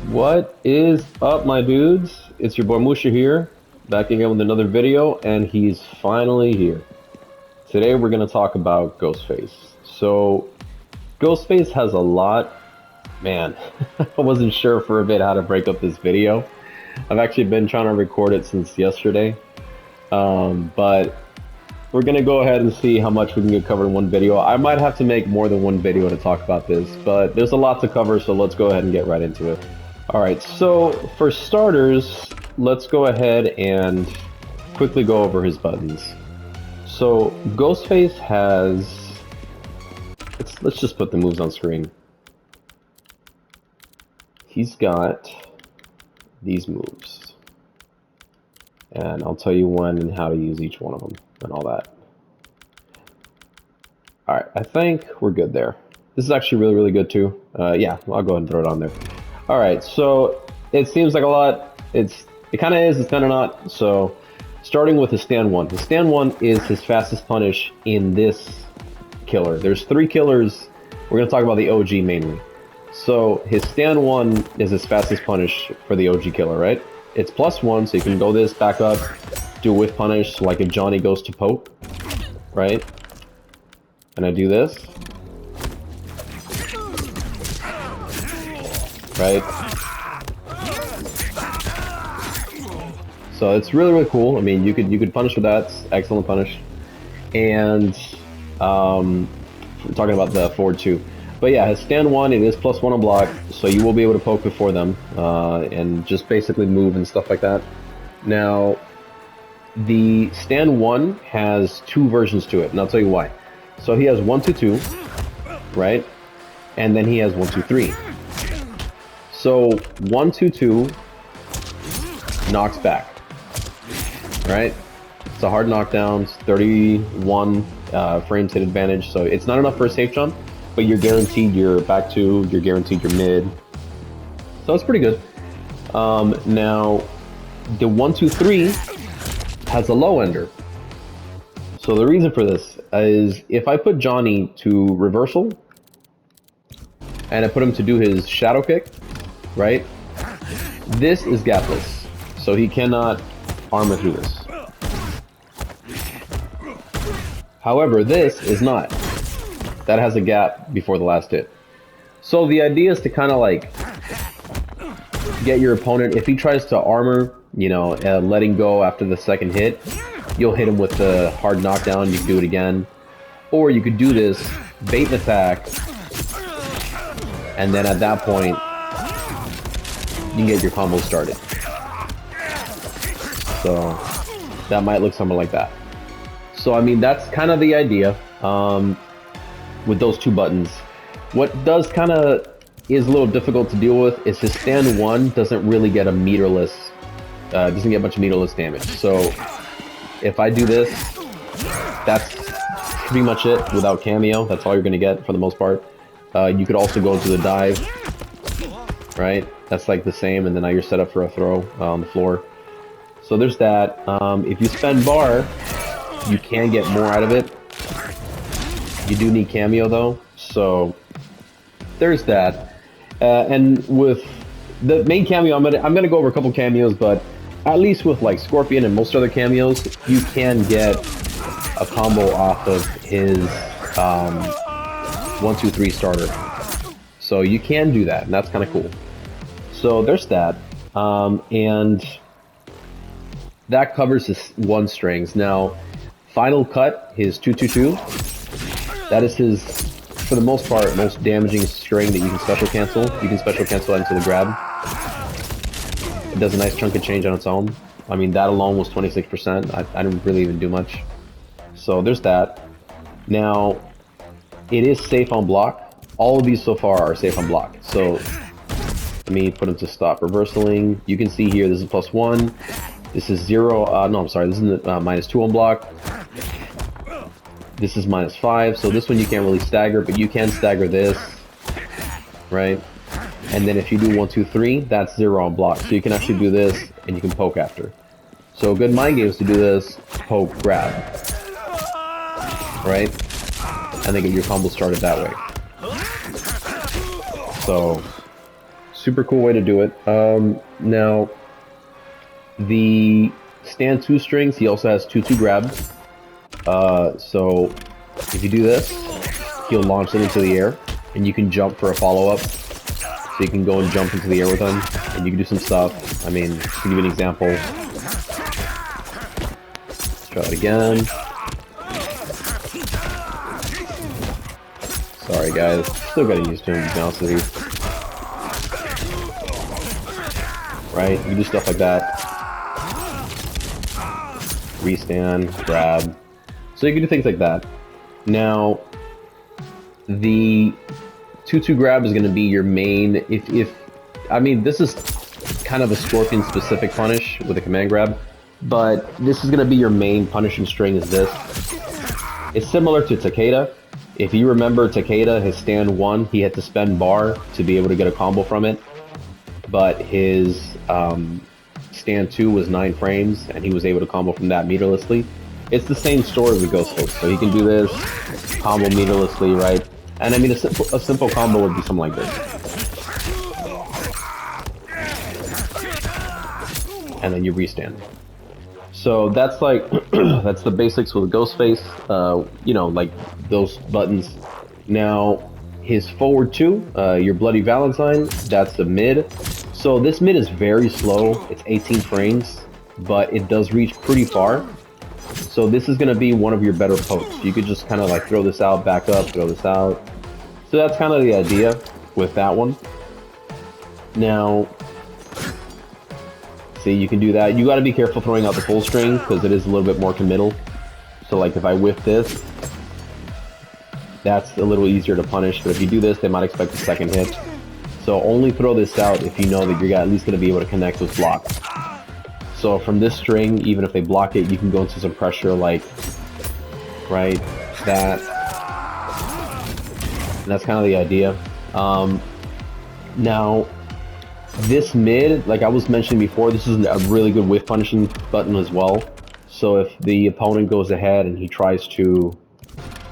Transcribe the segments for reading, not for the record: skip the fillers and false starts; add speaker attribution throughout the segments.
Speaker 1: What is up, my dudes? It's your boy Musha here, back again with another video, and he's finally here. Today we're going to talk about Ghostface. So, Ghostface has a lot. Man, I wasn't sure for a bit how to break up this video. I've actually been trying to record it since yesterday, but we're going to go ahead and see how much we can get covered in one video. I might have to make more than one video to talk about this, but there's a lot to cover, so let's go ahead and get right into it. Alright, so for starters, let's go ahead and quickly go over his buttons. So Ghostface has, let's just put the moves on screen. He's got these moves, and I'll tell you when and how to use each one of them and all that. Alright, I think we're good there. This is actually really good too. Yeah, I'll go ahead and throw it on there. Alright, so it seems like a lot. It kind of is, it's kind of not. So, starting with his stand 1. His stand 1 is his fastest punish in this killer. There's 3 killers. We're going to talk about the OG mainly. So, his stand 1 is his fastest punish for the OG killer, right? It's +1, so you can go this, back up, do a whiff punish, like if Johnny goes to poke, right? And I do this. Right? So it's really cool. I mean, you could punish with that. It's excellent punish. And we're talking about the forward 2. But yeah, his stand 1, it is +1 on block, so you will be able to poke before them and just basically move and stuff like that. Now, the stand 1 has 2 versions to it, and I'll tell you why. So he has 1-2-2, right? And then he has 1-2-3. So 1-2-2 knocks back, right? It's a hard knockdown. It's 31 frames hit advantage, so it's not enough for a safe jump, but you're guaranteed your back 2, you're guaranteed your mid, so it's pretty good. Now the 1-2-3 has a low ender. So the reason for this is if I put Johnny to reversal and I put him to do his shadow kick, right? This is gapless, so he cannot armor through this. However, this is not. That has a gap before the last hit. So the idea is to kind of like get your opponent, if he tries to armor, you know, letting go after the second hit, you'll hit him with the hard knockdown, you can do it again. Or you could do this, bait and attack, and then at that point, you can get your combo started. So that might look something like that. So I mean, that's kind of the idea with those 2 buttons. What does kind of is a little difficult to deal with is his stand 1 doesn't really get a meterless, doesn't get much meterless damage. So if I do this, that's pretty much it without cameo. That's all you're going to get for the most part. You could also go to the dive, right? That's like the same, and then now you're set up for a throw on the floor. So there's that. If you spend bar, you can get more out of it. You do need cameo though, so there's that. And with the main cameo, I'm gonna go over a couple cameos, but at least with like Scorpion and most other cameos, you can get a combo off of his 1-2-3 starter. So you can do that, and that's kind of cool. So there's that, and that covers his 1 strings. Now, Final Cut, his 2-2-2, that is his, for the most part, most damaging string that you can special cancel. You can special cancel that into the grab. It does a nice chunk of change on its own. I mean, that alone was 26%. I didn't really even do much. So there's that. Now, it is safe on block. All of these so far are safe on block. So let me put them to stop reversaling. You can see here, this is +1. This is 0. No, I'm sorry. This is -2 on block. This is -5. So this one you can't really stagger, but you can stagger this, right? And then if you do 1, 2, 3, that's 0 on block. So you can actually do this and you can poke after. So good mind games to do this, poke, grab. Right? And then get your combo started that way. So, super cool way to do it. Now, the stand 2 strings, he also has 2, 2 grab. So, if you do this, he'll launch them into the air, and you can jump for a follow-up. So you can go and jump into the air with them, and you can do some stuff. I mean, to give you an example. Let's try it again. Sorry guys, still getting used to him, to be honest with you. Right, you can do stuff like that. Restand, grab. So you can do things like that. Now, the 2-2 grab is going to be your main, I mean, this is kind of a Scorpion specific punish with a command grab, but this is going to be your main punishing string is this. It's similar to Takeda. If you remember Takeda, his stand 1, he had to spend bar to be able to get a combo from it, but his stand 2 was 9 frames, and he was able to combo from that meterlessly. It's the same story with Ghostface, so he can do this, combo meterlessly, right? And I mean, a simple combo would be something like this. And then you restand. So that's like, that's the basics with Ghostface, you know, like those buttons. Now, his forward 2, your Bloody Valentine, that's the mid. So this mid is very slow, it's 18 frames, but it does reach pretty far. So this is going to be one of your better pokes. You could just kind of like throw this out, back up, throw this out. So that's kind of the idea with that one. Now, see, you can do that. You got to be careful throwing out the full string because it is a little bit more committal. So like if I whiff this, that's a little easier to punish. But if you do this, they might expect a second hit. So only throw this out if you know that you're at least going to be able to connect with blocks. So from this string, even if they block it, you can go into some pressure like, right, that. And that's kind of the idea. Now, this mid, like I was mentioning before, this is a really good whiff punishing button as well. So if the opponent goes ahead and he tries to,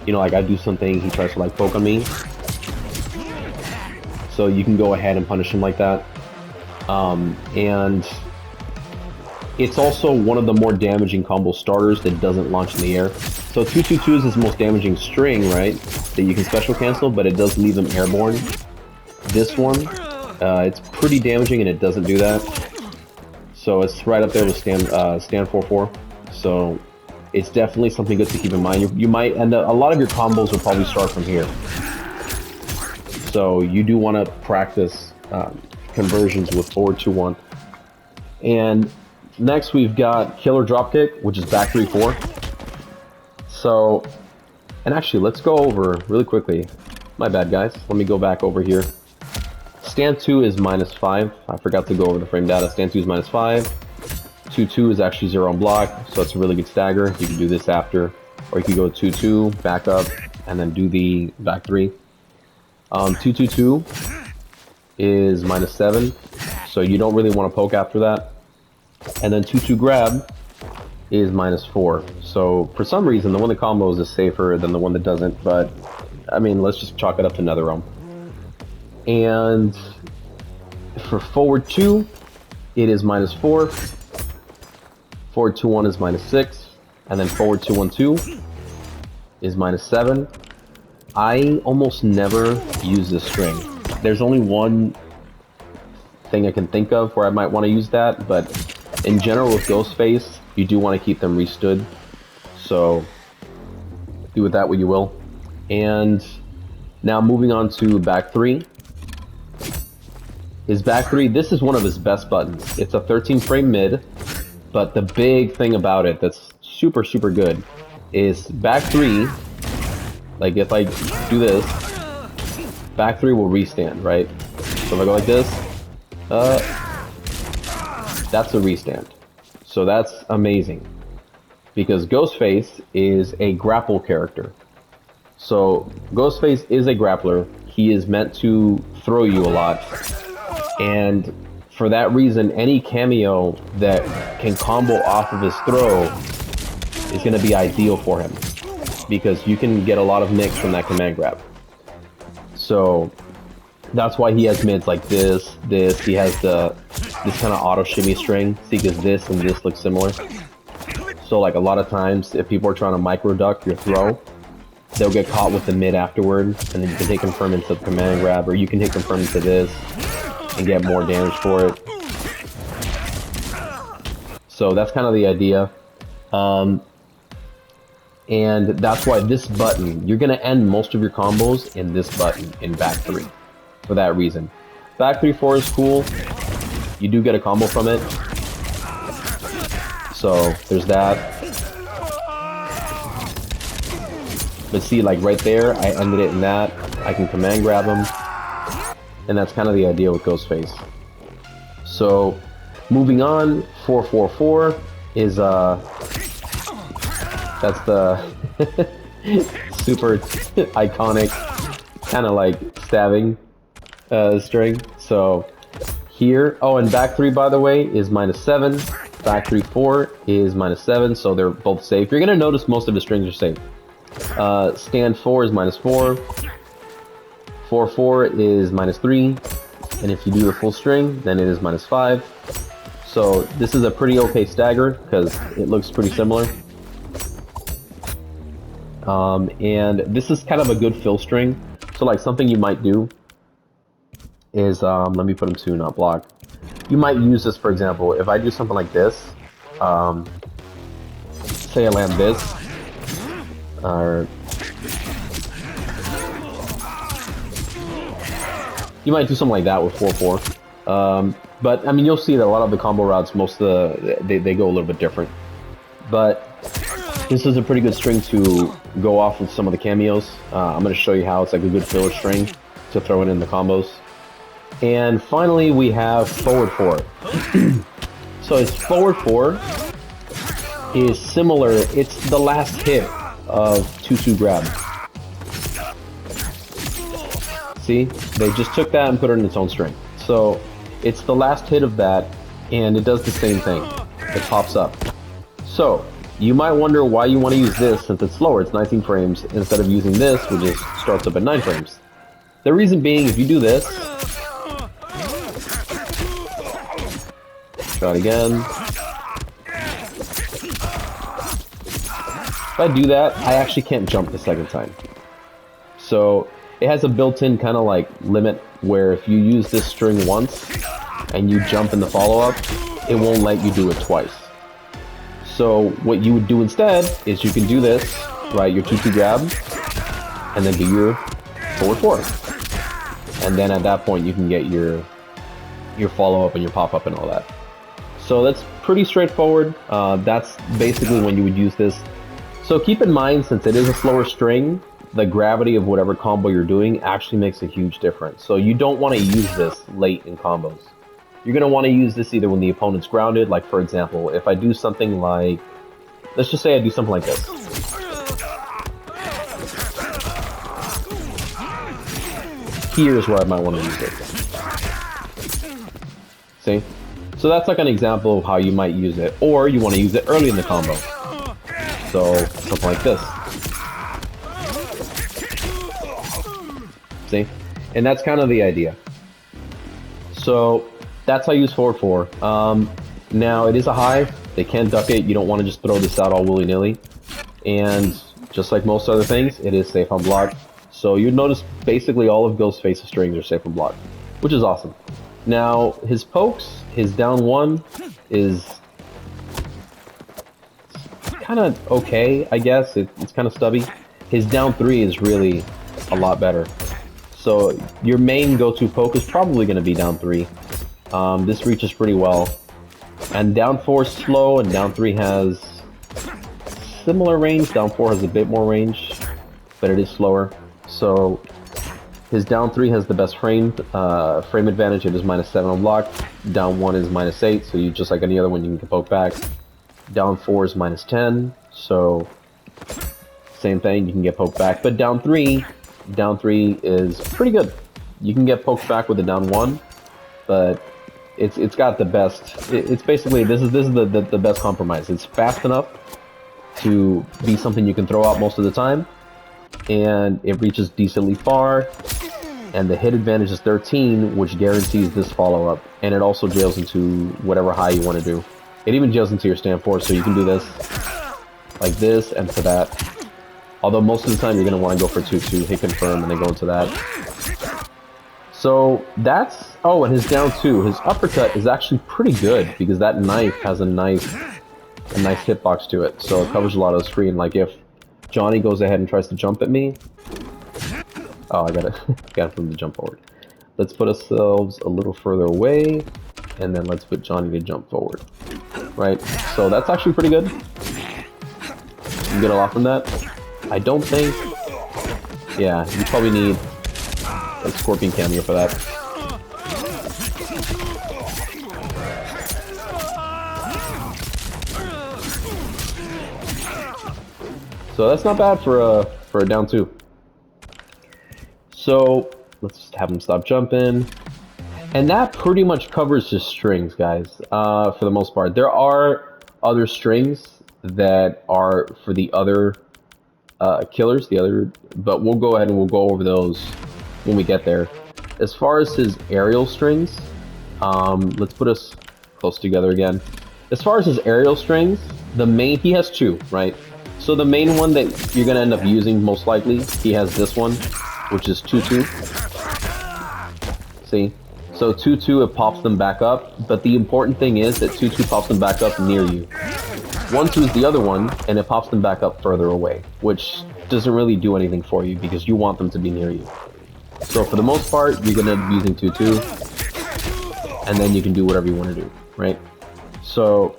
Speaker 1: you know, like I do something, he tries to like poke on me. So you can go ahead and punish him like that. And it's also one of the more damaging combo starters that doesn't launch in the air. So 2-2-2 is his most damaging string, right? That you can special cancel, but it does leave him airborne. This one, it's pretty damaging and it doesn't do that. So it's right up there with stand 4-4. So it's definitely something good to keep in mind. You might end up, a lot of your combos will probably start from here. So you do want to practice conversions with forward 2-1. And next we've got Killer Dropkick, which is back 3-4. So, and actually let's go over really quickly. My bad guys, let me go back over here. Stand 2 is -5. I forgot to go over the frame data. Stand 2 is -5. 2-2 is actually 0 on block, so it's a really good stagger. You can do this after, or you can go 2-2, back up, and then do the back 3. 2-2-2 is -7, so you don't really want to poke after that. And then 2-2 grab is -4. So for some reason, the one that combos is safer than the one that doesn't, but I mean, let's just chalk it up to NetherRealm. And for forward 2, it is -4. Forward 2-1 is -6. And then forward 2-1-2 is -7. I almost never use this string. There's only one thing I can think of where I might want to use that, but in general with Ghostface, you do want to keep them restood. So do with that what you will. And now moving on to back 3. His back 3, this is one of his best buttons. It's a 13 frame mid, but the big thing about it that's super, super good is back 3, like if I do this, back 3 will restand, right? So if I go like this, that's a restand. So that's amazing. Because Ghostface is a grapple character. So Ghostface is a grappler, he is meant to throw you a lot. And for that reason, any cameo that can combo off of his throw is going to be ideal for him, because you can get a lot of nicks from that command grab. So that's why he has mids like this. He has this kind of auto shimmy string. See, because this and this look similar. So like a lot of times, if people are trying to micro duck your throw, they'll get caught with the mid afterward, and then you can hit confirm into the command grab, or you can hit confirm into this and get more damage for it. So that's kind of the idea. And that's why this button, you're going to end most of your combos in this button in back 3. For that reason. Back 3-4 is cool. You do get a combo from it. So there's that. But see, like right there, I ended it in that. I can command grab him. And that's kind of the idea with Ghostface. So, moving on, 4-4-4 is, that's the super iconic kind of like stabbing string. So, here, oh, and back 3, by the way, is -7. Back 3-4 is -7, so they're both safe. You're going to notice most of the strings are safe. Stand 4 is -4. 4-4 is -3. And if you do the full string, then it is -5. So this is a pretty okay stagger because it looks pretty similar. And this is kind of a good fill string. So like something you might do is, let me put them to not block. You might use this, for example, if I do something like this, say I land this, or you might do something like that with 4-4. But I mean, you'll see that a lot of the combo routes, most of they go a little bit different. But this is a pretty good string to go off with some of the cameos. I'm going to show you how it's like a good filler string to throw it in the combos. And finally, we have forward 4. So it's forward 4 is similar. It's the last hit of 2-2 grab. See, they just took that and put it in its own string. So it's the last hit of that, and it does the same thing. It pops up. So you might wonder why you want to use this since it's slower. It's 19 frames instead of using this, which is starts up at 9 frames. The reason being, if you do this, try it again. If I do that, I actually can't jump the second time. So it has a built-in kind of like limit where if you use this string once and you jump in the follow-up, it won't let you do it twice. So what you would do instead is you can do this, right, your 2-2 grab, and then do your forward 4. And then at that point you can get your follow-up and your pop-up and all that. So that's pretty straightforward. That's basically when you would use this. So keep in mind, since it is a slower string, the gravity of whatever combo you're doing actually makes a huge difference. So you don't want to use this late in combos. You're going to want to use this either when the opponent's grounded, like for example, if I do something like, let's just say I do something like this. Here's where I might want to use it. See? So that's like an example of how you might use it, or you want to use it early in the combo. So something like this. See? And that's kind of the idea. So that's how you use forward 4. Now it is a high. They can't duck it. You don't want to just throw this out all willy-nilly. And just like most other things, it is safe on block. So you'd notice basically all of Ghostface's strings are safe on block, which is awesome. Now his pokes, his down 1 is kind of okay, I guess. It's kind of stubby. His down 3 is really a lot better. So your main go-to poke is probably going to be down 3. This reaches pretty well. And down 4 is slow, and down 3 has similar range. Down 4 has a bit more range, but it is slower. So his down 3 has the best frame advantage. It is -7 on block. Down 1 is -8, so you just like any other one, you can poke back. Down 4 is -10, so same thing, you can get poked back. But down 3 down 3 is pretty good. You can get poked back with a down 1, but it's got the best. It's basically this is the best compromise. It's fast enough to be something you can throw out most of the time, and it reaches decently far. And the hit advantage is 13, which guarantees this follow-up, and it also jails into whatever high you want to do. It even jails into your stand 4, so you can do this like this and to that. Although most of the time you're going to want to go for 2-2, hit confirm, and then go into that. So that's... Oh, and his down 2, his uppercut is actually pretty good, because that knife has a nice hitbox to it, so it covers a lot of the screen. Like if Johnny goes ahead and tries to jump at me... Oh, I got him to jump forward. Let's put ourselves a little further away, and then let's put Johnny to jump forward. Right? So that's actually pretty good. You can get a lot from that. I don't think... Yeah, you probably need a Scorpion cameo for that. So that's not bad for a down 2. So let's just have him stop jumping, and that pretty much covers his strings, guys. For the most part, there are other strings that are for the other killers, but we'll go ahead and we'll go over those when we get there. As far as his aerial strings, let's put us close together again. As far as his aerial strings, he has 2, right? So the main one that you're gonna end up using most likely, he has this one, which is 2-2. See? So 2-2, it pops them back up, but the important thing is that 2-2 pops them back up near you. 1-2 is the other one, and it pops them back up further away, which doesn't really do anything for you because you want them to be near you. So for the most part, you're going to be using 2-2, and then you can do whatever you want to do, right? So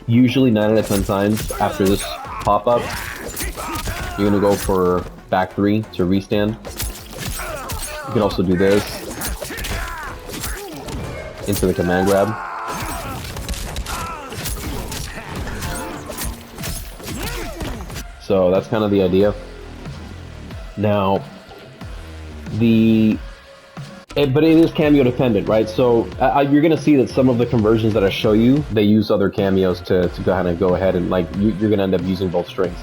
Speaker 1: usually 9 out of 10 times after this pop-up, you're going to go for back 3 to restand. You can also do this into the command grab. So that's kind of the idea. Now, but it is cameo dependent, right? So you're going to see that some of the conversions that I show you, they use other cameos to go ahead and like you're going to end up using both strings.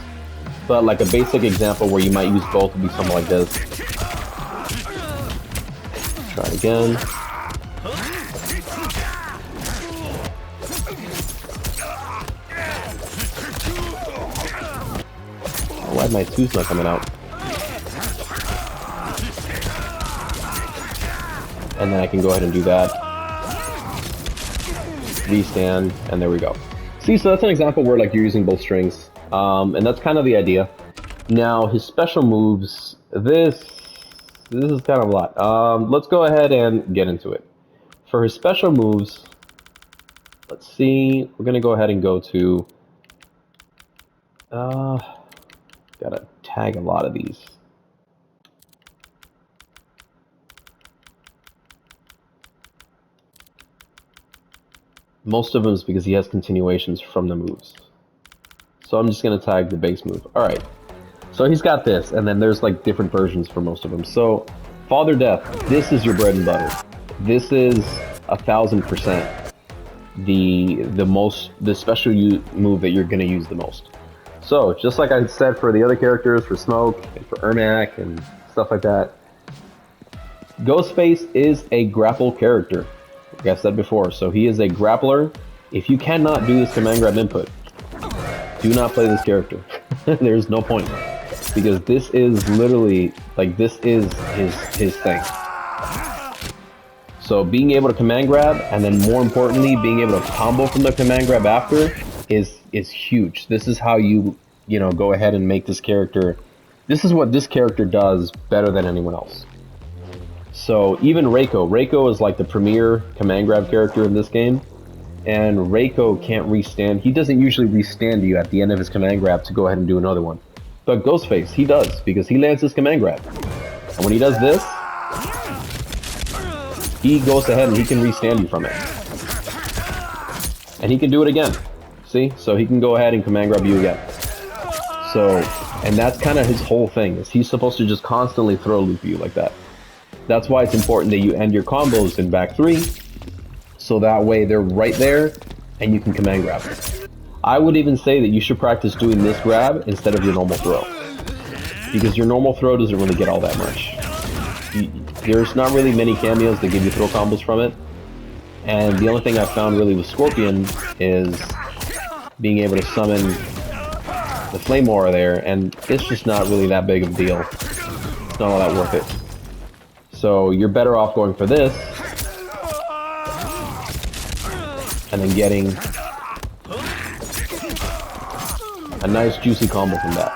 Speaker 1: But like a basic example where you might use both would be something like this. Try it again. Why my 2's not coming out? And then I can go ahead and do that. Restand, and there we go. See, so that's an example where like you're using both strings. And that's kind of the idea. Now, his special moves, this is kind of a lot. Let's go ahead and get into it. For his special moves, let's see, we're going to go ahead and go to, gotta tag a lot of these. Most of them is because he has continuations from the moves. So I'm just going to tag the base move. Alright, so he's got this, and then there's like different versions for most of them. So, Father Death, this is your bread and butter. This is 1000% the special move that you're going to use the most. So, just like I said for the other characters, for Smoke, and for Ermac, and stuff like that, Ghostface is a grapple character. Like I said before, so he is a grappler. If you cannot do this command grab input, do not play this character. There's no point. Because this is literally, like, this is his thing. So being able to command grab, and then more importantly, being able to combo from the command grab after is huge. This is how you go ahead and make this character, this is what this character does better than anyone else. So even Reiko is like the premier command grab character in this game. And Reiko can't restand. He doesn't usually restand you at the end of his command grab to go ahead and do another one. But Ghostface, he does, because he lands his command grab. And when he does this, he goes ahead and he can restand you from it. And he can do it again. See? So he can go ahead and command grab you again. So And that's kind of his whole thing, is he's supposed to just constantly throw loop you like that. That's why it's important that you end your combos in back 3, so that way they're right there and you can command grab. I would even say that you should practice doing this grab instead of your normal throw, because your normal throw doesn't really get all that much. There's not really many cameos that give you throw combos from it, and the only thing I found really with Scorpion is being able to summon the Flame Aura there, and it's just not really that big of a deal. It's not all that worth it. So you're better off going for this, and then getting a nice juicy combo from that.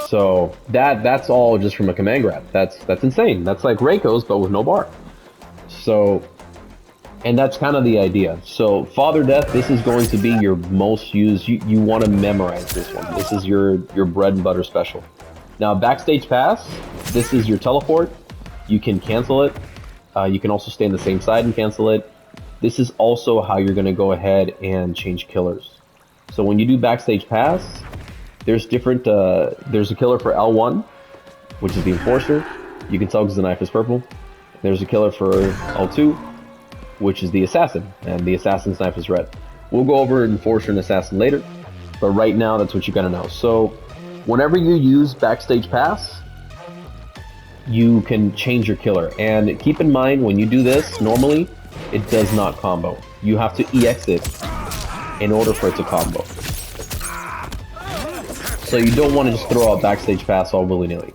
Speaker 1: So that's all just from a command grab. That's insane. That's like Reiko's, but with no bar. So, and that's kind of the idea. So Father Death, this is going to be your most used. You want to memorize this one. This is your bread and butter special. Now Backstage Pass, this is your teleport. You can cancel it. You can also stay on the same side and cancel it. This is also how you're going to go ahead and change killers. So when you do Backstage Pass, there's different, there's a killer for L1, which is the Enforcer. You can tell because the knife is purple. There's a killer for L2, which is the Assassin, and the Assassin's knife is red. We'll go over Enforcer and Assassin later, but right now that's what you gotta know. So whenever you use Backstage Pass, you can change your killer. And keep in mind, when you do this, normally, it does not combo. You have to EX it in order for it to combo. So you don't want to just throw out Backstage Pass all willy-nilly.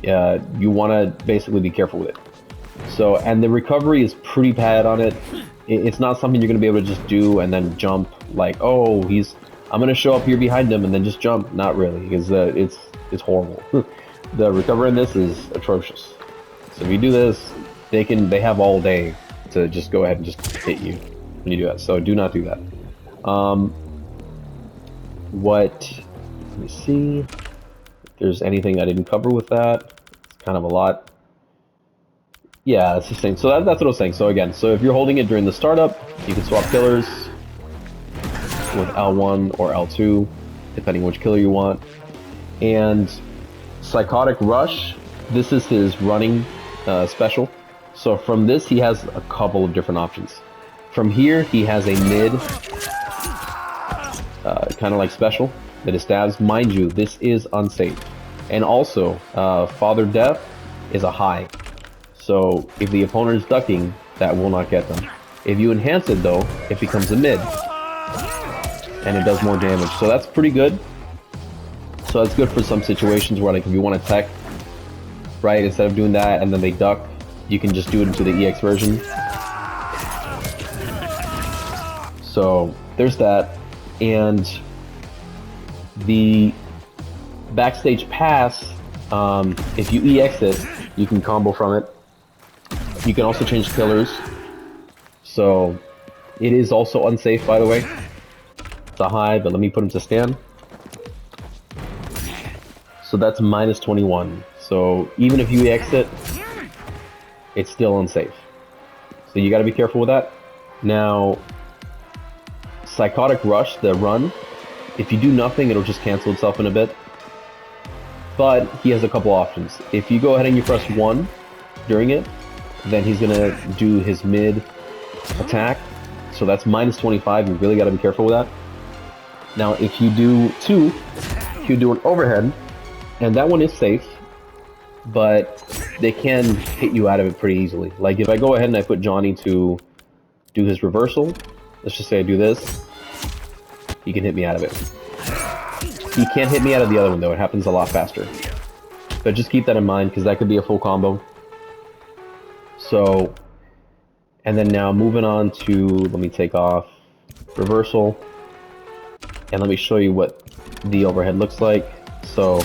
Speaker 1: You want to basically be careful with it. So, and the recovery is pretty bad on it. It's not something you're going to be able to just do and then jump like, oh, I'm going to show up here behind him and then just jump. Not really, because it's horrible. The recovery in this is atrocious. So if you do this, they have all day to just go ahead and just hit you when you do that. So do not do that. Let me see if there's anything I didn't cover with that. It's kind of a lot. Yeah, that's the thing. So that's what I was saying. So again, so if you're holding it during the startup, you can swap killers with L1 or L2, depending which killer you want. And Psychotic Rush, this is his running special. So from this, he has a couple of different options. From here, he has a mid, kind of like special, that is stabs. Mind you, this is unsafe. And also, Father Death is a high. So if the opponent is ducking, that will not get them. If you enhance it though, it becomes a mid. And it does more damage. So that's pretty good. So that's good for some situations where, like, if you want to tech, right, instead of doing that and then they duck, you can just do it into the EX version. So there's that. And the Backstage Pass, if you EX it, you can combo from it. You can also change killers. So it is also unsafe, by the way. It's a high, but let me put him to stand. So that's minus 21. So even if you EX it, it's still unsafe. So you gotta be careful with that. Now, Psychotic Rush, the run, if you do nothing, it'll just cancel itself in a bit. But he has a couple options. If you go ahead and you press 1 during it, then he's gonna do his mid attack. So that's minus 25, you really gotta be careful with that. Now if you do 2, you do an overhead, and that one is safe, but they can hit you out of it pretty easily. Like if I go ahead and I put Johnny to do his reversal, let's just say I do this, he can hit me out of it. He can't hit me out of the other one though, it happens a lot faster. But just keep that in mind, because that could be a full combo. So, and then now moving on to, let me take off reversal, and let me show you what the overhead looks like. So,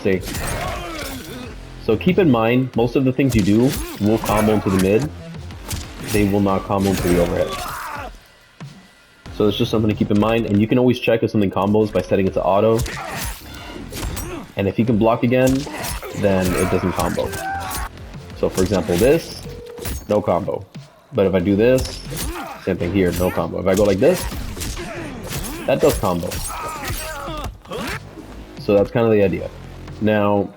Speaker 1: see. So keep in mind, most of the things you do will combo into the mid. They will not combo into the overhead. So it's just something to keep in mind, and you can always check if something combos by setting it to auto. And if you can block again, then it doesn't combo. So for example, this, no combo. But if I do this, Same thing here, no combo. If I go like this, that does combo. So that's kind of the idea. Now,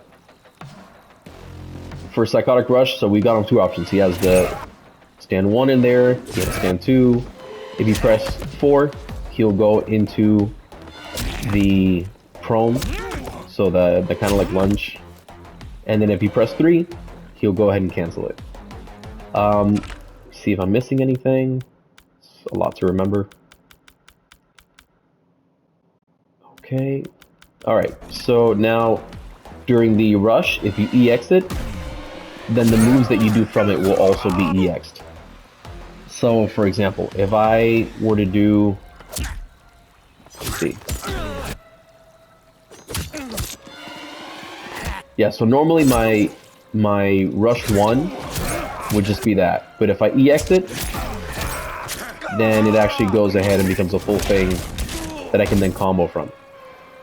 Speaker 1: for Psychotic Rush, so we got him two options. He has the stand 1 in there, he has stand 2. If you press 4, he'll go into the prone, so the kind of like lunge. And then if you press 3, he'll go ahead and cancel it. See if I'm missing anything. It's a lot to remember. Okay. Alright, so now during the rush, if you EX it, then the moves that you do from it will also be EX'd. So, for example, if I were to do... Let's see. Yeah, so normally my rush 1 would just be that. But if I EX it, then it actually goes ahead and becomes a full thing that I can then combo from.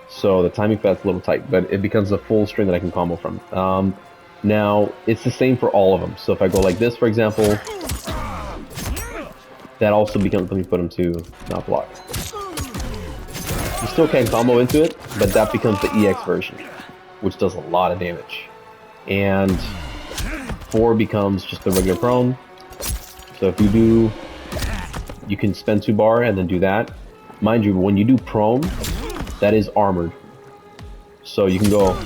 Speaker 1: So the timing for that's a little tight, but it becomes a full string that I can combo from. Now, it's the same for all of them. So if I go like this, for example, that also becomes, let me put them to not block. You still can combo into it, but that becomes the EX version, which does a lot of damage. And 4 becomes just the regular prone. So if you do, you can spend 2 bar and then do that. Mind you, when you do prone, that is armored. So you can go,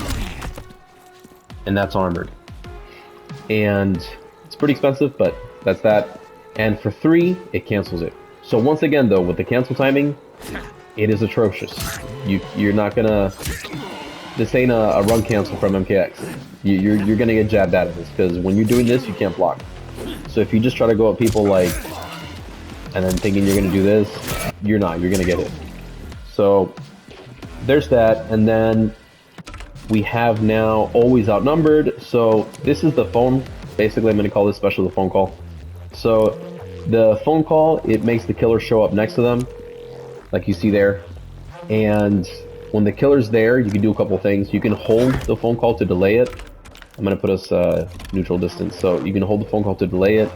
Speaker 1: and that's armored. And it's pretty expensive, but that's that. And for 3, it cancels it. So once again though, with the cancel timing, it is atrocious. You're not gonna... This ain't a run cancel from MKX. You're gonna get jabbed out of this, because when you're doing this, you can't block. So if you just try to go at people like, and then thinking you're gonna do this, you're not. You're gonna get hit. So there's that, and then we have now always outnumbered. So this is the phone. Basically, I'm gonna call this special the phone call. So the phone call, it makes the killer show up next to them, like you see there, and when the killer's there, you can do a couple things. You can hold the phone call to delay it. I'm going to put us neutral distance. So you can hold the phone call to delay it.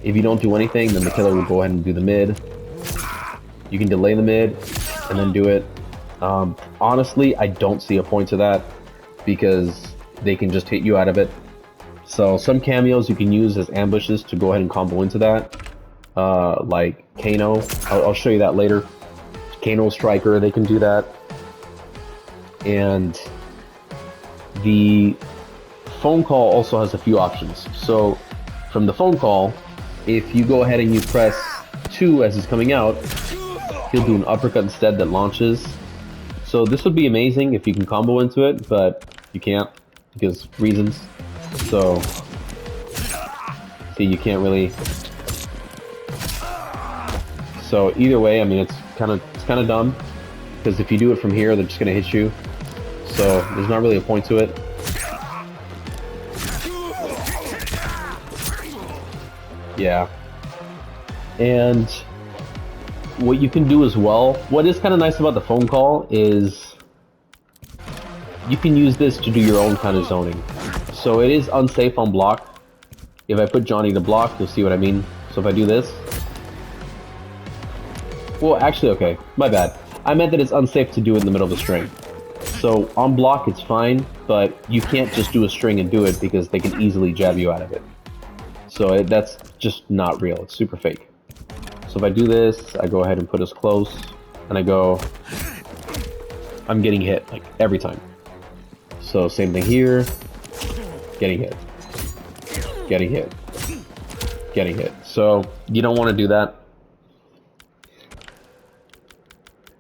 Speaker 1: If you don't do anything, then the killer will go ahead and do the mid. You can delay the mid and then do it. Honestly, I don't see a point to that because they can just hit you out of it. So some cameos you can use as ambushes to go ahead and combo into that. Like Kano. I'll show you that later. Kano Striker, they can do that. And the phone call also has a few options. So from the phone call, if you go ahead and you press 2 as it's coming out, he'll do an uppercut instead that launches. So this would be amazing if you can combo into it, but you can't because reasons. So see, you can't really. So either way, I mean, it's kind of dumb because if you do it from here, they're just gonna hit you. So there's not really a point to it. Yeah. And what you can do as well, what is kind of nice about the phone call is you can use this to do your own kind of zoning. So it is unsafe on block. If I put Johnny to block, you'll see what I mean. So if I do this, well, actually, okay, my bad. I meant that it's unsafe to do it in the middle of the string. So on block it's fine, but you can't just do a string and do it because they can easily jab you out of it. So that's just not real, it's super fake. So if I do this, I go ahead and put us close, and I go, I'm getting hit, like every time. So same thing here, getting hit, getting hit, getting hit. So you don't want to do that.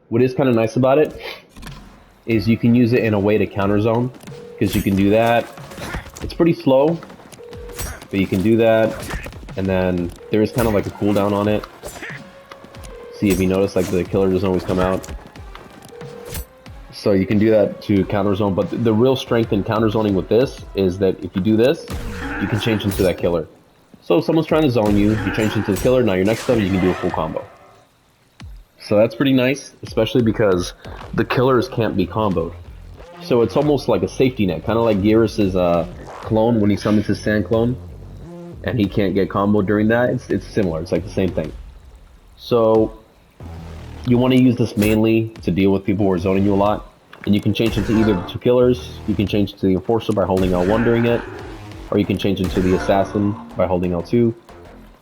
Speaker 1: What is kind of nice about it is you can use it in a way to counter zone, because you can do that. It's pretty slow, but you can do that, and then there is kind of like a cooldown on it. See, if you notice, like the killer doesn't always come out. So you can do that to counter zone, but the real strength in counter zoning with this is that if you do this, you can change into that killer. So if someone's trying to zone you, you change into the killer, now you're next to them, you can do a full combo. So that's pretty nice, especially because the killers can't be comboed. So it's almost like a safety net, kind of like Gearus's clone when he summons his sand clone, and he can't get comboed during that. It's similar, it's like the same thing. So you want to use this mainly to deal with people who are zoning you a lot. And you can change into either the two killers, you can change to the enforcer by holding L1 during it, or you can change into the assassin by holding L2.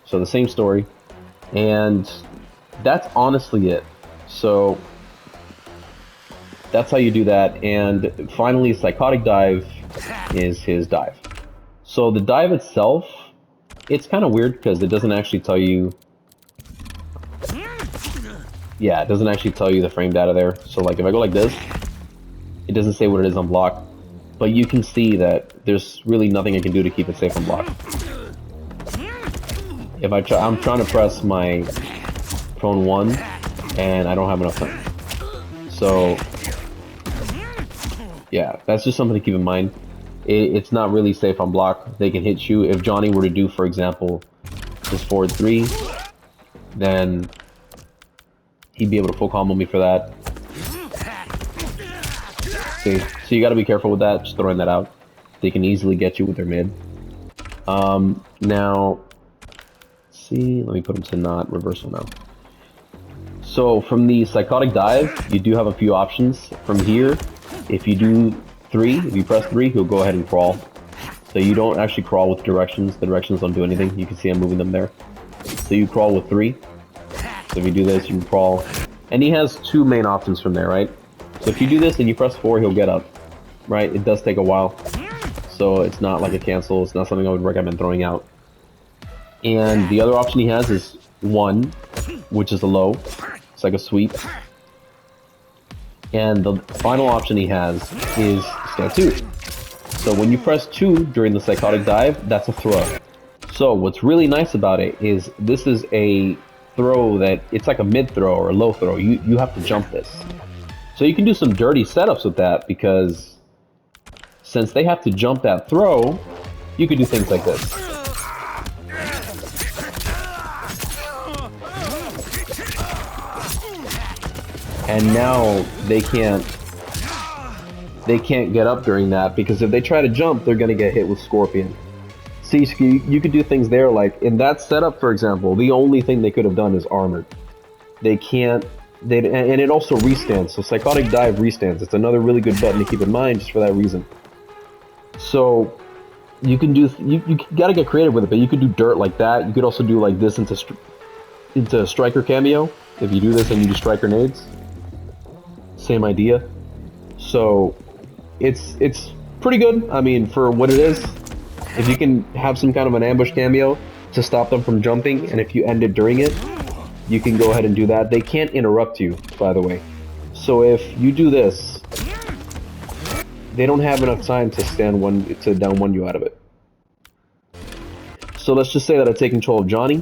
Speaker 1: So the same story. And that's honestly it. So that's how you do that. And finally, Psychotic Dive is his dive. So the dive itself, it's kind of weird because it doesn't actually tell you. Yeah, it doesn't actually tell you the frame data there. So like if I go like this, it doesn't say what it is on block, but you can see that there's really nothing I can do to keep it safe on block. If I'm trying to press my prone 1, and I don't have enough time. So yeah, that's just something to keep in mind. It's not really safe on block. They can hit you. If Johnny were to do, for example, this forward 3, then he'd be able to full combo me for that. See? So you gotta be careful with that, just throwing that out. They can easily get you with their mid. Now, see, let me put them to not reversal now. So from the Psychotic Dive, you do have a few options. From here, if you do 3, if you press 3, he'll go ahead and crawl. So you don't actually crawl with directions. The directions don't do anything. You can see I'm moving them there. So you crawl with 3. So if you do this, you can crawl. And he has 2 main options from there, right? So if you do this and you press 4, he'll get up, right? It does take a while. So it's not like a cancel. It's not something I would recommend throwing out. And the other option he has is 1, which is a low. It's like a sweep. And the final option he has is stand 2. So when you press 2 during the Psychotic Dive, that's a throw. So what's really nice about it is this is a throw that, it's like a mid throw or a low throw. You have to jump this. So you can do some dirty setups with that, because since they have to jump that throw, you could do things like this. And now they can't get up during that, because if they try to jump, they're gonna get hit with Scorpion. See, you could do things there, like in that setup, for example, the only thing they could have done is armored. They can't, and it also restands, so Psychotic Dive restands. It's another really good button to keep in mind just for that reason. So you can do, you gotta get creative with it, but you could do dirt like that. You could also do like this into Striker cameo. If you do this and you do Striker nades, same idea. So it's pretty good. I mean, for what it is, if you can have some kind of an ambush cameo to stop them from jumping, and if you end it during it, you can go ahead and do that. They can't interrupt you, by the way. So if you do this, they don't have enough time to down 1 you out of it. So let's just say that I take control of Johnny,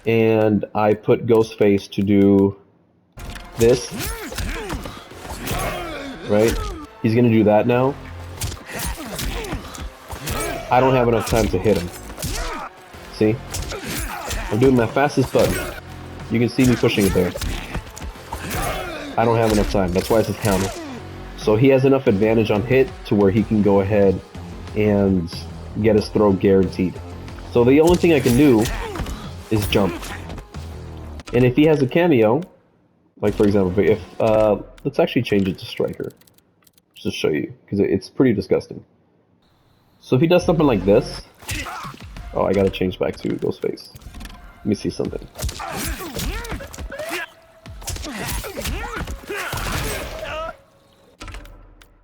Speaker 1: and I put Ghostface to do this. Right? He's gonna do that now. I don't have enough time to hit him. See? I'm doing my fastest button. You can see me pushing it there. I don't have enough time. That's why it's his counter. So he has enough advantage on hit to where he can go ahead and get his throw guaranteed. So the only thing I can do is jump. And if he has a cameo, like for example, if let's actually change it to Striker, just to show you, because it's pretty disgusting. So if he does something like this, oh, I gotta change back to Ghostface. Let me see something.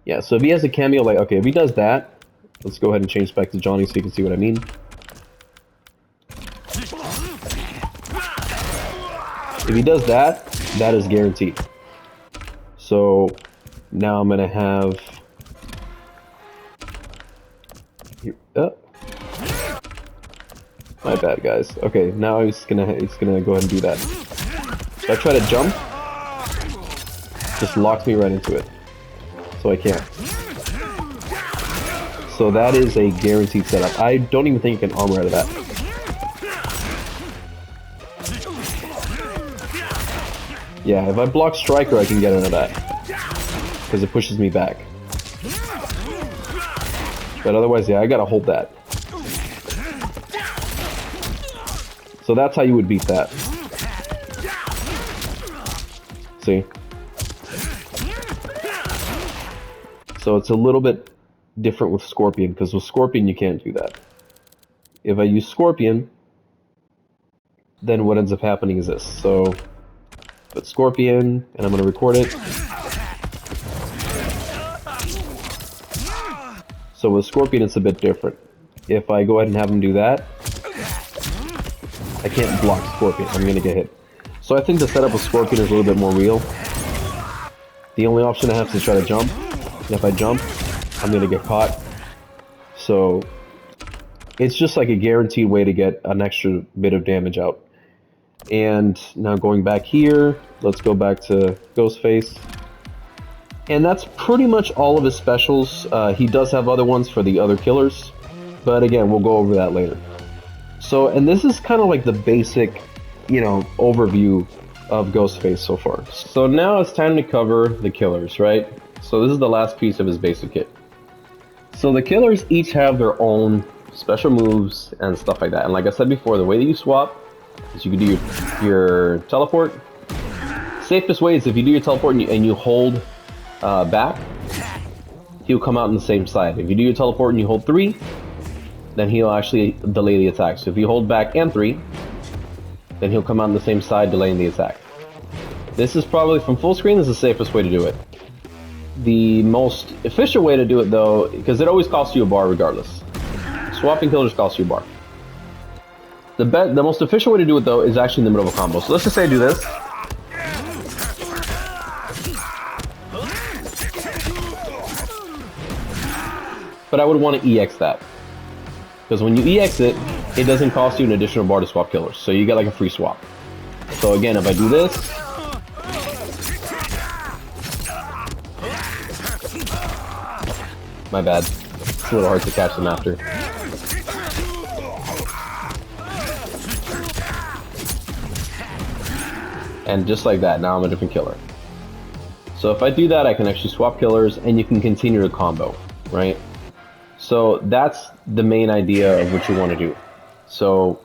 Speaker 1: Yeah, so if he has a cameo, like, okay, if he does that, let's go ahead and change back to Johnny so you can see what I mean. If he does that, that is guaranteed. So now I'm gonna have here, my bad, guys. Okay, now he's gonna go ahead and do that. If I try to jump, just locks me right into it, so I can't. So that is a guaranteed setup. I don't even think you can armor out of that. Yeah, if I block Striker, I can get out of that, because it pushes me back. But otherwise, yeah, I gotta hold that. So that's how you would beat that. See? So it's a little bit different with Scorpion, because with Scorpion you can't do that. If I use Scorpion, then what ends up happening is this. So, put Scorpion, and I'm going to record it. So with Scorpion it's a bit different. If I go ahead and have him do that, I can't block Scorpion, I'm going to get hit. So I think the setup of Scorpion is a little bit more real. The only option I have is to try to jump. And if I jump, I'm going to get caught. So it's just like a guaranteed way to get an extra bit of damage out. And now going back here, let's go back to Ghostface. And that's pretty much all of his specials. He does have other ones for the other killers, but again, we'll go over that later. So, and this is kind of like the basic, you know, overview of Ghostface so far. So now it's time to cover the killers, right? So this is the last piece of his basic kit. So the killers each have their own special moves and stuff like that. And like I said before, the way that you swap is you can do your teleport. Safest way is if you do your teleport and you hold back, he'll come out on the same side. If you do your teleport and you hold 3, then he'll actually delay the attack. So if you hold back and 3, then he'll come out on the same side, delaying the attack. This is probably, from full screen, this is the safest way to do it. The most efficient way to do it though, because it always costs you a bar regardless. Swapping killers costs you a bar. The most efficient way to do it though is actually in the middle of a combo. So let's just say I do this. But I would want to EX that. Because when you EX it, it doesn't cost you an additional bar to swap killers. So you get like a free swap. So again, if I do this, my bad. It's a little hard to catch them after. And just like that, now I'm a different killer. So if I do that, I can actually swap killers and you can continue to combo, right? So that's the main idea of what you want to do. So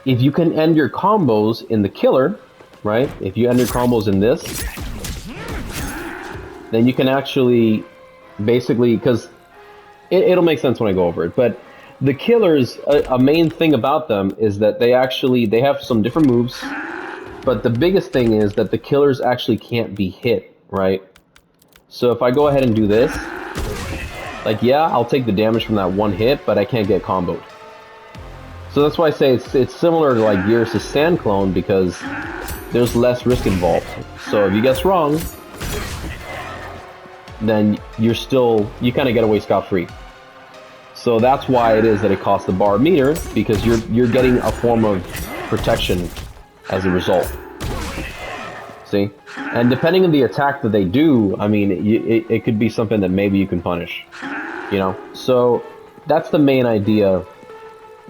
Speaker 1: if you can end your combos in the killer, right? If you end your combos in this, then you can actually basically, because it'll make sense when I go over it, but the killers, a main thing about them is that they have some different moves, but the biggest thing is that the killers actually can't be hit, right? So if I go ahead and do this, like, yeah, I'll take the damage from that one hit, but I can't get comboed. So that's why I say it's similar to like Gears' Sand Clone, because there's less risk involved. So if you guess wrong, then you kind of get away scot-free. So that's why it is that it costs the bar meter, because you're getting a form of protection as a result. See? And depending on the attack that they do, I mean, it could be something that maybe you can punish, you know? So that's the main idea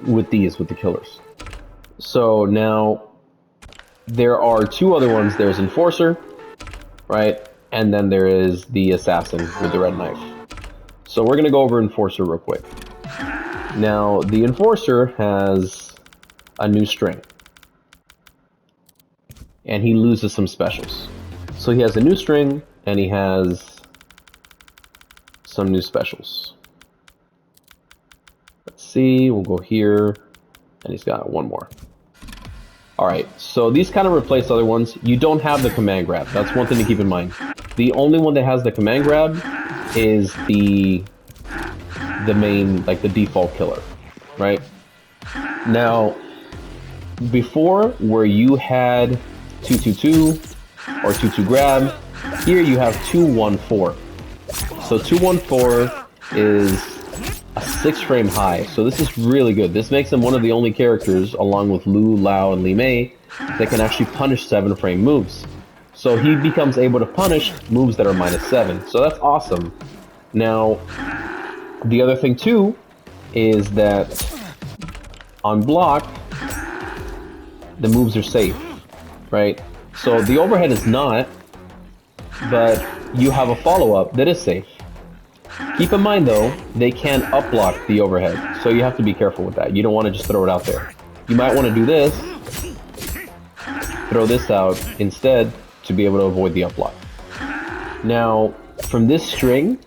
Speaker 1: with the killers. So now there are 2 other ones. There's Enforcer, right? And then there is the Assassin with the red knife. So we're going to go over Enforcer real quick. Now, the Enforcer has a new string. And he loses some specials. So he has a new string, and he has some new specials. Let's see, we'll go here, and he's got one more. Alright, so these kind of replace other ones. You don't have the command grab. That's one thing to keep in mind. The only one that has the command grab is the main, like the default killer, right? Now, before, where you had 222 or 22 grab, here you have 214. So 214 is a 6-frame high, so this is really good. This makes him one of the only characters, along with Lu, Lao, and Li Mei, that can actually punish 7-frame moves. So he becomes able to punish moves that are -7. So that's awesome. Now, the other thing too is that on block, the moves are safe, right? So the overhead is not, but you have a follow-up that is safe. Keep in mind though, they can up-block the overhead, so you have to be careful with that. You don't want to just throw it out there. You might want to do this, throw this out instead, to be able to avoid the up block. Now, from this string,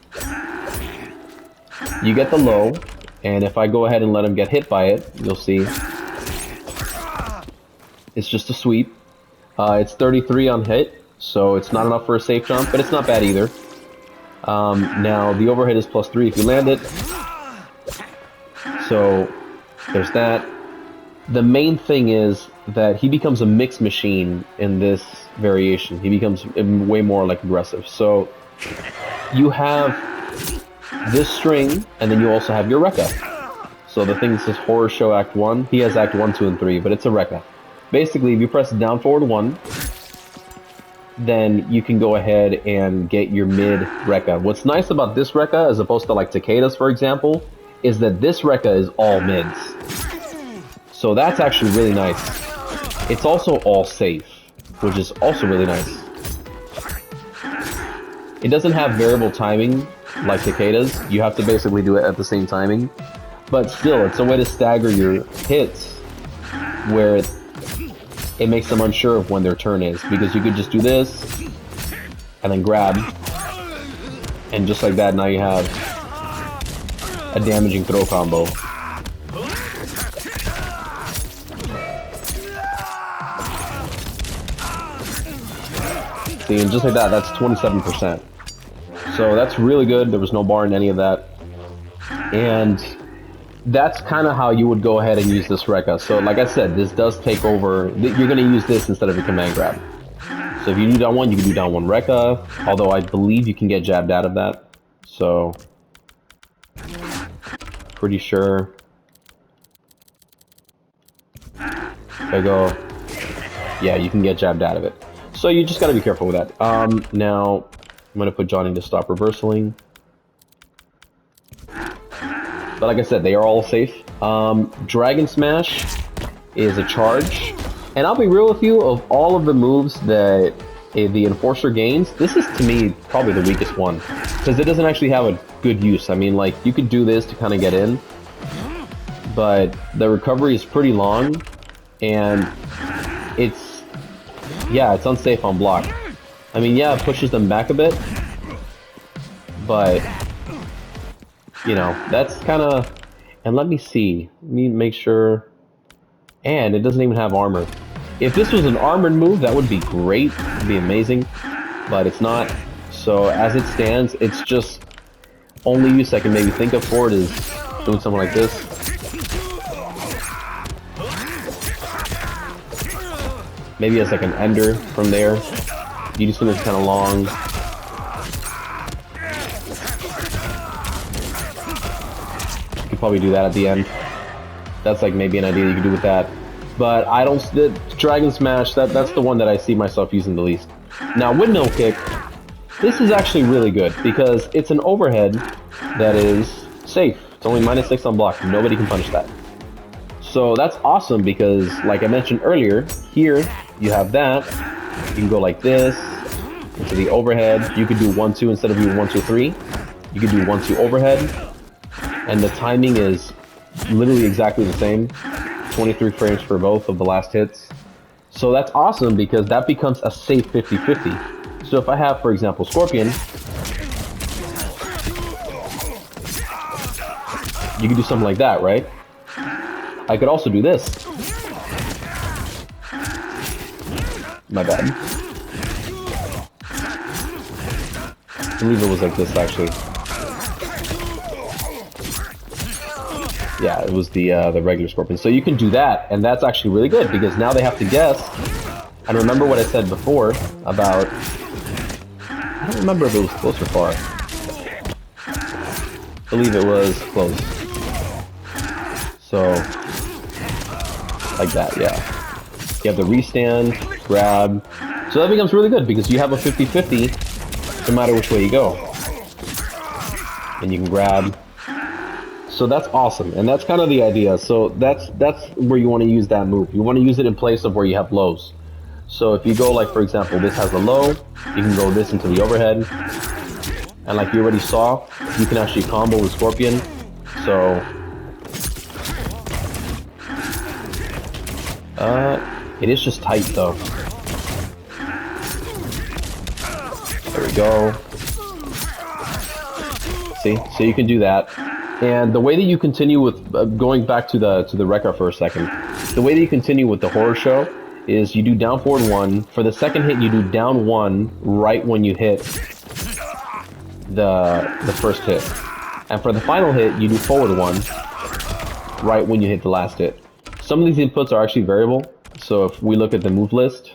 Speaker 1: you get the low, and if I go ahead and let him get hit by it, you'll see it's just a sweep. It's 33 on hit, so it's not enough for a safe jump, but it's not bad either. Now, the overhead is +3 if you land it. So, there's that. The main thing is that he becomes a mix machine in this variation. He becomes way more like aggressive. So, you have this string, and then you also have your Rekka. So the thing that says Horror Show Act 1, he has Act 1, 2, and 3, but it's a Rekka. Basically, if you press down forward 1, then you can go ahead and get your mid Rekka. What's nice about this Rekka, as opposed to like Takeda's, for example, is that this Rekka is all mids. So that's actually really nice. It's also all safe, which is also really nice. It doesn't have variable timing like Takeda's. You have to basically do it at the same timing. But still, it's a way to stagger your hits where it makes them unsure of when their turn is. Because you could just do this, and then grab. And just like that, now you have a damaging throw combo. See, and just like that, that's 27%. So that's really good. There was no bar in any of that. And that's kind of how you would go ahead and use this Rekka. So like I said, this does take over. You're going to use this instead of a command grab. So if you do down one, you can do down one Rekka. Although I believe you can get jabbed out of that. So pretty sure. If I go, yeah, you can get jabbed out of it. So you just got to be careful with that. Now I'm going to put Johnny to stop reversaling. But like I said, they are all safe. Dragon Smash is a charge. And I'll be real with you, of all of the moves that the Enforcer gains, this is, to me, probably the weakest one. Because it doesn't actually have a good use. I mean, like, you could do this to kind of get in. But the recovery is pretty long. And it's, yeah, it's unsafe on block. I mean, yeah, it pushes them back a bit. But you know, that's kind of... And let me see. Let me make sure... And it doesn't even have armor. If this was an armored move, that would be great. It would be amazing. But it's not. So, as it stands, it's just... Only use I can maybe think of for it is doing something like this. Maybe as like an ender from there. You just want it kind of long. Probably do that at the end. That's like maybe an idea you could do with that. But I don't... The Dragon Smash, that's the one that I see myself using the least. Now, Windmill Kick, this is actually really good because it's an overhead that is safe. It's only -6 on block. Nobody can punish that. So that's awesome because, like I mentioned earlier, here you have that. You can go like this into the overhead. You could do 1-2 instead of doing 1-2-3. You could do 1-2 overhead. And the timing is literally exactly the same. 23 frames for both of the last hits. So that's awesome because that becomes a safe 50-50. So if I have, for example, Scorpion, you can do something like that, right? I could also do this. My bad. I believe it was like this, actually. Yeah, it was the regular Scorpion. So you can do that, and that's actually really good, because now they have to guess. And remember what I said before about... I don't remember if it was close or far. I believe it was close. So, like that, yeah. You have the restand, grab. So that becomes really good, because you have a 50-50 no matter which way you go. And you can grab. So that's awesome, and that's kind of the idea. So that's where you want to use that move. You want to use it in place of where you have lows. So if you go, like, for example, this has a low, you can go this into the overhead. And like you already saw, you can actually combo with Scorpion. So it is just tight though. There we go. See? So you can do that. And the way that you continue with, going back to the Rekka for a second, the way that you continue with the horror show is you do down forward 1. For the second hit, you do down 1 right when you hit the first hit. And for the final hit, you do forward 1 right when you hit the last hit. Some of these inputs are actually variable. So if we look at the move list,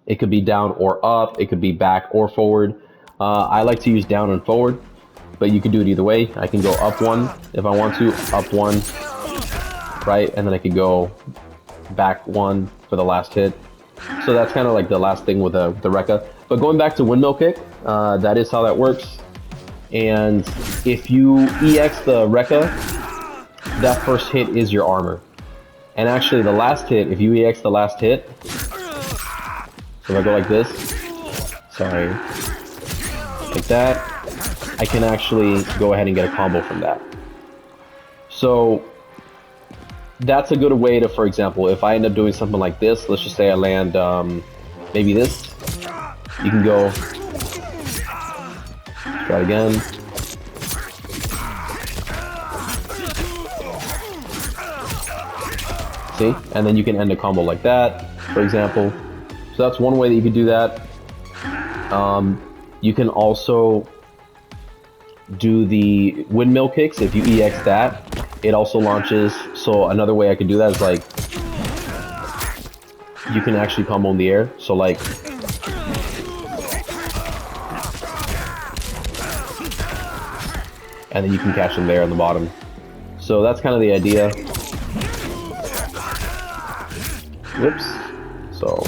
Speaker 1: it could be down or up, it could be back or forward. I like to use down and forward, but you can do it either way. I can go up 1 if I want to, up 1, right? And then I could go back 1 for the last hit. So that's kind of like the last thing with the Rekka. But going back to windmill kick, that is how that works. And if you EX the Rekka, that first hit is your armor. And actually the last hit, if you EX the last hit, so if I go like this, sorry, like that, I can actually go ahead and get a combo from that. So that's a good way to, for example, if I end up doing something like this, let's just say I land maybe this, you can go, try it again. See? And then you can end a combo like that, for example. So that's one way that you could do that. You can also do the windmill kicks. If you EX that, it also launches. So another way I could do that is like, you can actually combo in the air. So like, and then you can catch them there on the bottom. So that's kind of the idea. Whoops. So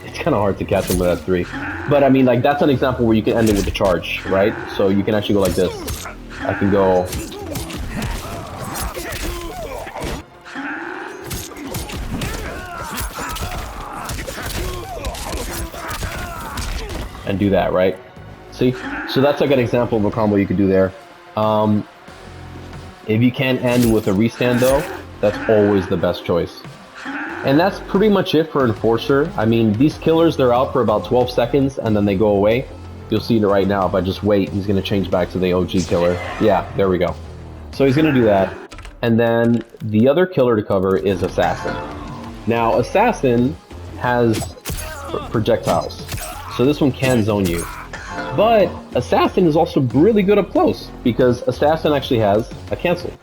Speaker 1: it's kind of hard to catch them with that 3. But I mean, like, that's an example where you can end it with the charge, right? So you can actually go like this. I can go and do that, right? See? So that's like an example of a combo you could do there. If you can't end with a restand though, that's always the best choice. And that's pretty much it for Enforcer. I mean, these killers, they're out for about 12 seconds and then they go away. You'll see it right now. If I just wait, he's going to change back to the OG killer. Yeah, there we go. So he's going to do that. And then the other killer to cover is Assassin. Now, Assassin has projectiles. So this one can zone you. But Assassin is also really good up close because Assassin actually has a cancel.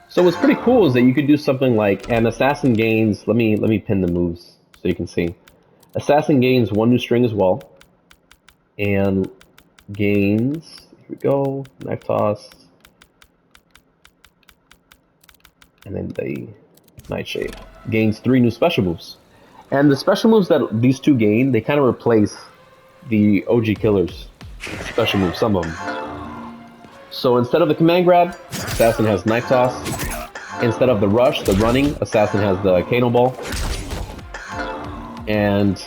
Speaker 1: So what's pretty cool is that you could do something like, and Assassin gains, let me pin the moves so you can see. Assassin gains 1 new string as well. And gains, here we go, knife toss. And then the Nightshade. Gains 3 new special moves. And the special moves that these two gain, they kind of replace the OG killers special moves, some of them. So instead of the command grab, Assassin has knife toss. Instead of the rush, the running, Assassin has the Kano ball. And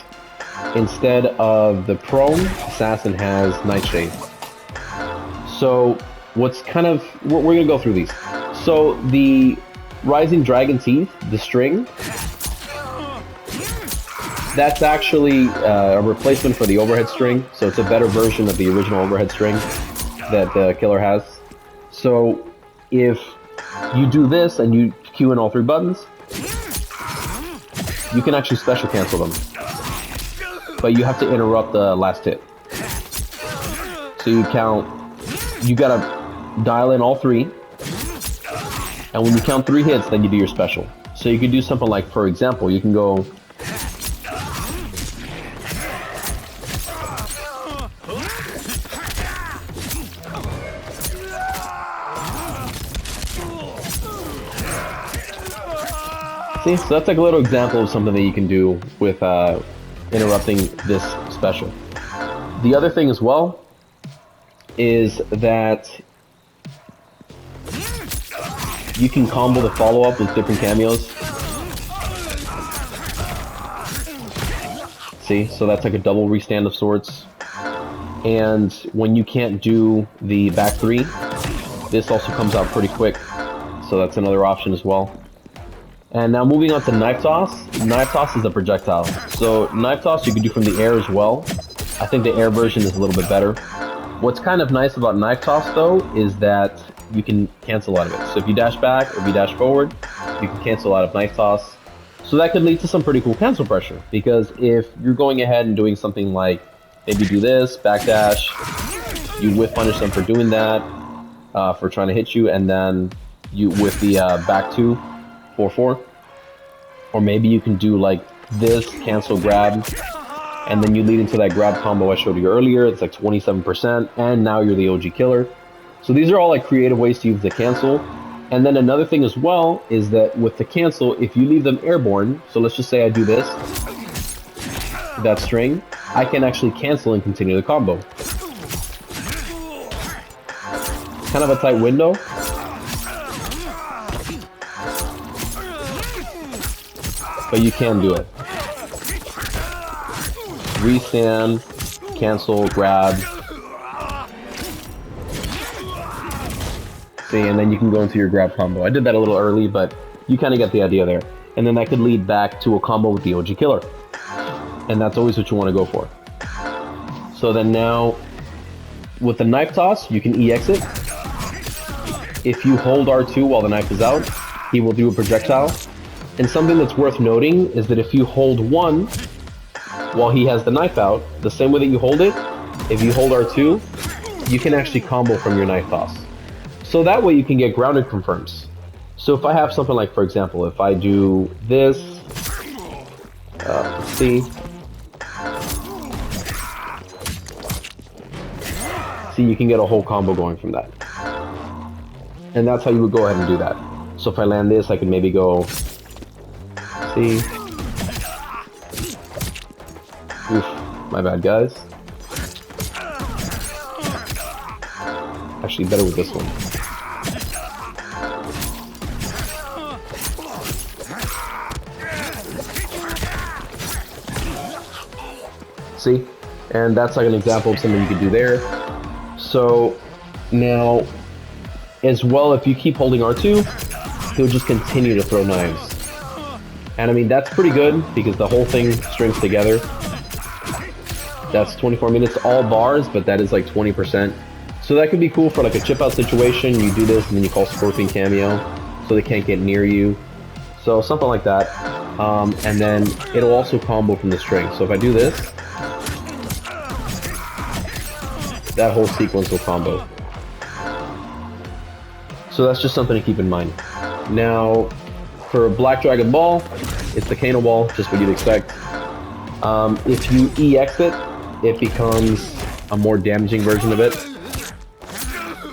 Speaker 1: instead of the prone, Assassin has Nightshade. So what's kind of, we're gonna go through these. So the Rising Dragon Teeth, the string, that's actually a replacement for the overhead string, so it's a better version of the original overhead string that the killer has. So if you do this and you cue in all 3 buttons, you can actually special cancel them. But you have to interrupt the last hit. So you count, you gotta dial in all 3, and when you count 3 hits, then you do your special. So you can do something like, for example, you can go see, so that's like a little example of something that you can do with interrupting this special. The other thing as well is that you can combo the follow-up with different cameos. See, so that's like a double restand of sorts. And when you can't do the back 3, this also comes out pretty quick. So that's another option as well. And now moving on to knife toss. Knife toss is a projectile. So knife toss you can do from the air as well. I think the air version is a little bit better. What's kind of nice about knife toss though is that you can cancel out of it. So if you dash back or if you dash forward, you can cancel out of knife toss. So that could lead to some pretty cool cancel pressure, because if you're going ahead and doing something like maybe do this, backdash, you whiff punish them for doing that, for trying to hit you, and then you with the back 2, 4-4. Or maybe you can do like this, cancel grab, and then you lead into that grab combo I showed you earlier. It's like 27%, and now you're the OG killer. So these are all like creative ways to use the cancel. And then another thing as well is that with the cancel, if you leave them airborne, so let's just say I do this, that string, I can actually cancel and continue the combo. Kind of a tight window. But you can do it. Restand, cancel, grab. See, and then you can go into your grab combo. I did that a little early, but you kind of get the idea there. And then that could lead back to a combo with the OG killer. And that's always what you want to go for. So then now, with the knife toss, you can EX it. If you hold R2 while the knife is out, he will do a projectile. And something that's worth noting is that if you hold 1 while he has the knife out, the same way that you hold it, if you hold R2, you can actually combo from your knife toss. So that way you can get grounded confirms. So if I have something like, for example, if I do this, let's see. See, you can get a whole combo going from that. And that's how you would go ahead and do that. So if I land this, I can maybe go, see. Oof, my bad, guys. Actually, better with this one. See? And that's like an example of something you could do there. So now, as well, if you keep holding R2, he'll just continue to throw knives. And I mean, that's pretty good because the whole thing strings together. That's 24 minutes, all bars, but that is like 20%. So that could be cool for like a chip out situation. You do this and then you call Scorpion cameo so they can't get near you. So something like that. And then it'll also combo from the string. So if I do this, that whole sequence will combo. So that's just something to keep in mind. Now, for Black Dragon Ball, it's the Kano Ball, just what you'd expect. If you EX it, it becomes a more damaging version of it.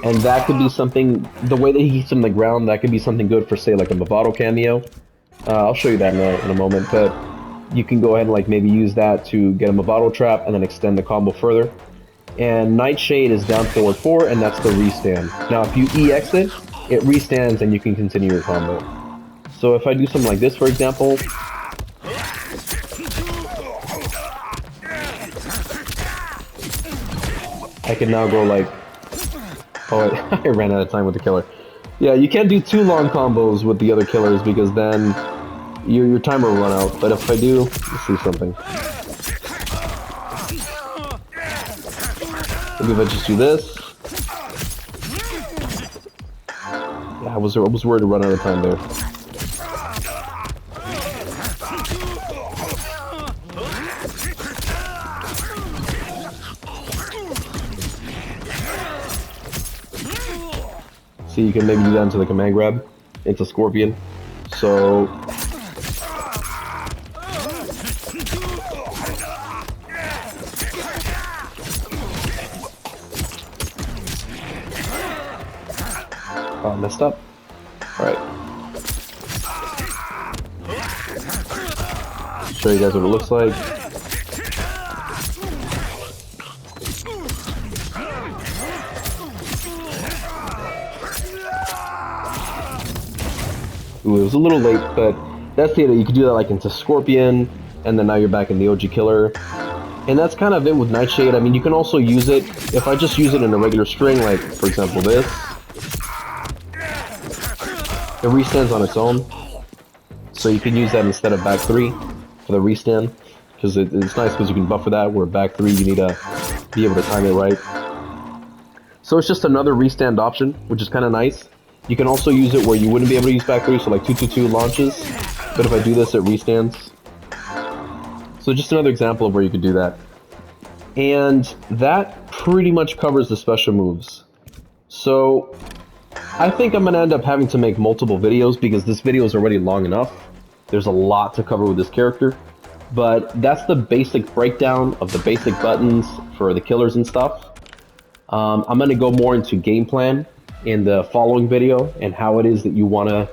Speaker 1: And that could be something, the way that he keeps him on the ground, that could be something good for, say, like a Movado cameo. I'll show you that in a moment, but you can go ahead and like maybe use that to get a Movado trap and then extend the combo further. And Nightshade is down forward 4, and that's the restand. Now, if you EX it, it restands and you can continue your combo. So if I do something like this, for example, I can now go like, oh, I ran out of time with the killer. Yeah, you can't do too long combos with the other killers because then your timer will run out. But if I do, let's see something. Maybe if I just do this. Yeah, I was worried to run out of time there. See, you can maybe do that into the command grab. It's a Scorpion. So messed up. Alright. Show you guys what it looks like. Ooh, it was a little late, but that's the idea. You could do that like into Scorpion, and then now you're back in the OG Killer. And that's kind of it with Nightshade. I mean, you can also use it, if I just use it in a regular string, like, for example, this. It restands on its own. So you can use that instead of back 3 for the restand, because it's nice because you can buffer that, where back 3 you need to be able to time it right. So it's just another restand option, which is kind of nice. You can also use it where you wouldn't be able to use back 3, so like 222 launches, but if I do this, it restands. So just another example of where you could do that. And that pretty much covers the special moves. So I think I'm going to end up having to make multiple videos because this video is already long enough. There's a lot to cover with this character. But that's the basic breakdown of the basic buttons for the killers and stuff. I'm going to go more into game plan in the following video and how it is that you want to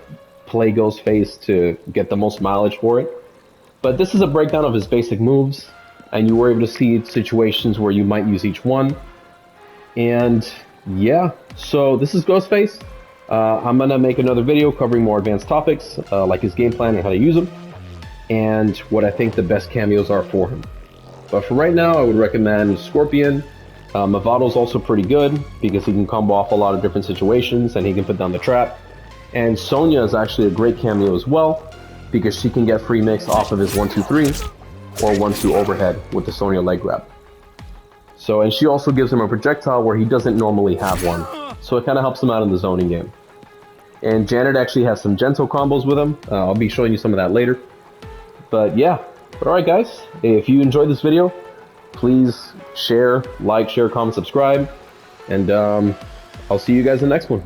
Speaker 1: play Ghostface to get the most mileage for it. But this is a breakdown of his basic moves, and you were able to see situations where you might use each one. And yeah, so this is Ghostface. I'm going to make another video covering more advanced topics, like his game plan and how to use them, and what I think the best cameos are for him. But for right now, I would recommend Scorpion. Mavado's also pretty good because he can combo off a lot of different situations and he can put down the trap. And Sonya is actually a great cameo as well because she can get free mix off of his 1-2-3 or 1-2 overhead with the Sonya leg grab. So, and she also gives him a projectile where he doesn't normally have one. So it kind of helps him out in the zoning game. And Janet actually has some gentle combos with him. I'll be showing you some of that later. But yeah, but alright guys, if you enjoyed this video, please share, like, share, comment, subscribe, and I'll see you guys in the next one.